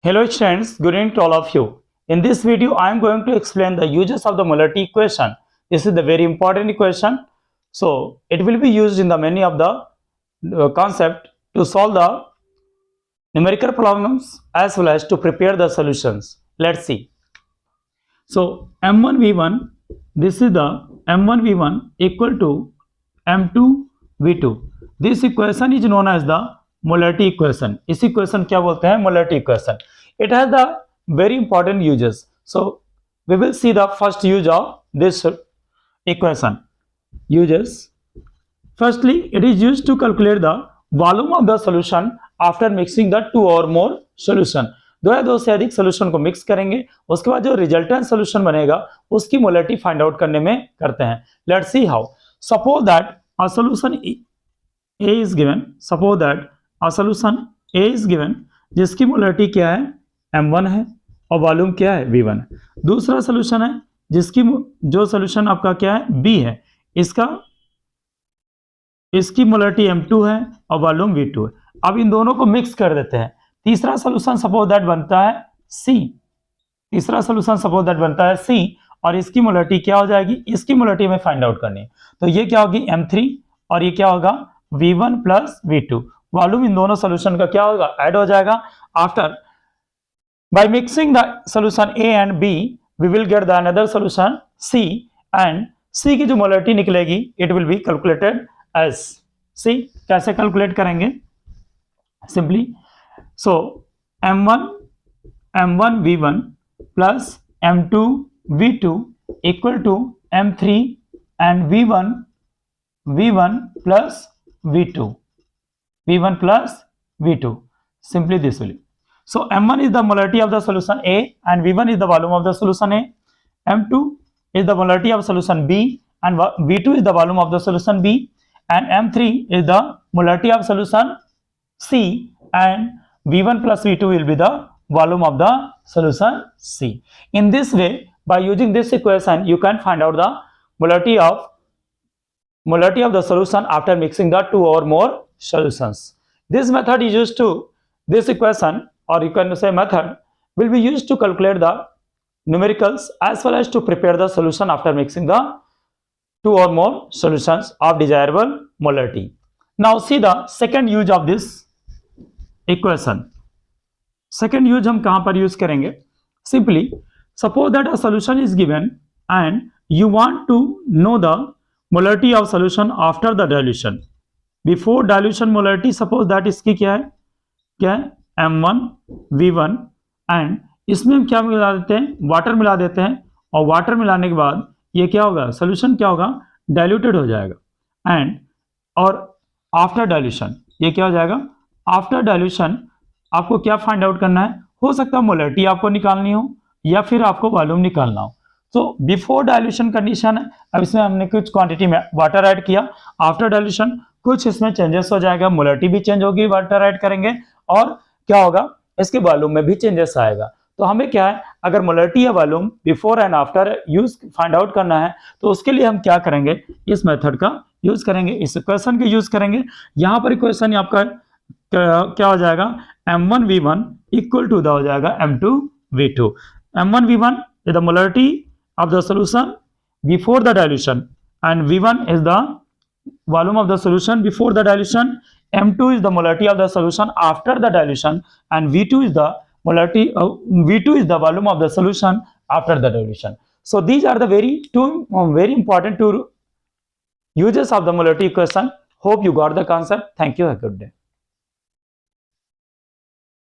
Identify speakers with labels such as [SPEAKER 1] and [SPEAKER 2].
[SPEAKER 1] Hello students, good evening to all of you. In this video, I am going to explain the uses of the molarity equation. This is the very important equation. So, it will be used in the many of the concept to solve the numerical problems as well as to prepare the solutions. Let's see. So, M1V1, this is the M1V1 equal to M2V2. This equation is known as the molarity equation. इस equation क्या बोलते हैं? Molarity equation. It has the very important uses. So, we will see the first use of this equation. Uses. Firstly, it is used to calculate the volume of the solution after mixing the two or more solution. दो या दो से अधिक solution को mix करेंगे, उसके बाद जो रिजल्टेंट सोल्यूशन बनेगा उसकी मोलारिटी फाइंड आउट करने में करते हैं. Let's see how. Suppose that a solution A is given. Suppose that a solution A is given जिसकी मोलारिटी क्या है, M1 है और वॉल्यूम क्या है, V1 है. दूसरा सोल्यूशन है जिसकी जो सोल्यूशन आपका क्या है, B है, इसकी मोलारिटी M2 है और वॉल्यूम V2 है. अब इन दोनों को मिक्स कर देते हैं. तीसरा सोल्यूशन सपोज दैट बनता है C. तीसरा सोल्यूशन सपोज दैट बनता है C और इसकी मोलारिटी क्या हो जाएगी, इसकी मोलारिटी हमें फाइंड आउट करनी है. तो ये क्या होगी, M3 और ये क्या होगा, V1 प्लस V2. वॉल्यूम इन दोनों सोल्यूशन का क्या होगा, ऐड हो जाएगा. After by mixing the solution A and B we will get the another solution C and C की जो मोलारिटी निकलेगी it will be calculated as C. कैसे कैलकुलेट करेंगे, simply so M1 V1 plus M2 V2 equal to M3 and V1 plus V2 simply this way. So M1 is the molarity of the solution A and V1 is the volume of the solution A. M2 is the molarity of solution B and V2 is the volume of the solution B, and M3 is the molarity of solution C and V1 plus V2 will be the volume of the solution C. In this way, by using this equation, you can find out the molarity of the solution after mixing the two or more solutions. This method is used to, this equation or you can say method will be used to calculate the numericals as well as to prepare the solution after mixing the two or more solutions of desirable molarity. Now see the second use of this equation. Second use हम कहां पर use करेंगे, simply suppose that a solution is given and you want to know the molarity of solution after the dilution. Before dilution molarity suppose that इसकी क्या है, M1 V1 and इसमें हम क्या मिला देते हैं, वाटर मिला देते हैं और वाटर मिलाने के बाद ये क्या होगा, सोल्यूशन क्या होगा, डाइल्यूटेड हो जाएगा. एंड और आफ्टर डाइल्यूशन ये क्या हो जाएगा, आफ्टर डाइल्यूशन आपको क्या फाइंड आउट करना है, हो सकता है मोलारिटी आपको निकालनी हो या फिर आपको वॉल्यूम निकालना हो. तो बिफोर डाइल्यूशन कंडीशन है, अब इसमें हमने कुछ क्वांटिटी में वाटर ऐड किया. आफ्टर डाइल्यूशन कुछ इसमें चेंजेस हो जाएगा, मोलारिटी भी चेंज होगी, वाटर ऐड करेंगे और क्या होगा, इसके वॉल्यूम में भी चेंजेस आएगा. तो हमें क्या है, अगर मोलारिटी या volume before and after use find out करना है तो उसके लिए हम क्या करेंगे, इस मेथड का यूज करेंगे, इस इक्वेशन का यूज करेंगे. यहाँ पर इक्वेशन आपका क्या हो जाएगा, M1 V1 इक्वल टू हो जाएगा M2 V2. M1 V1 is the molarity of the solution before the dilution and V1 is the volume of the solution before the dilution. M2 is the molarity of the solution after the dilution and V2 is the molarity V2 is the volume of the solution after the dilution. So these are the very important two uses of the molarity equation. Hope you got the concept. Thank you. Have a good day.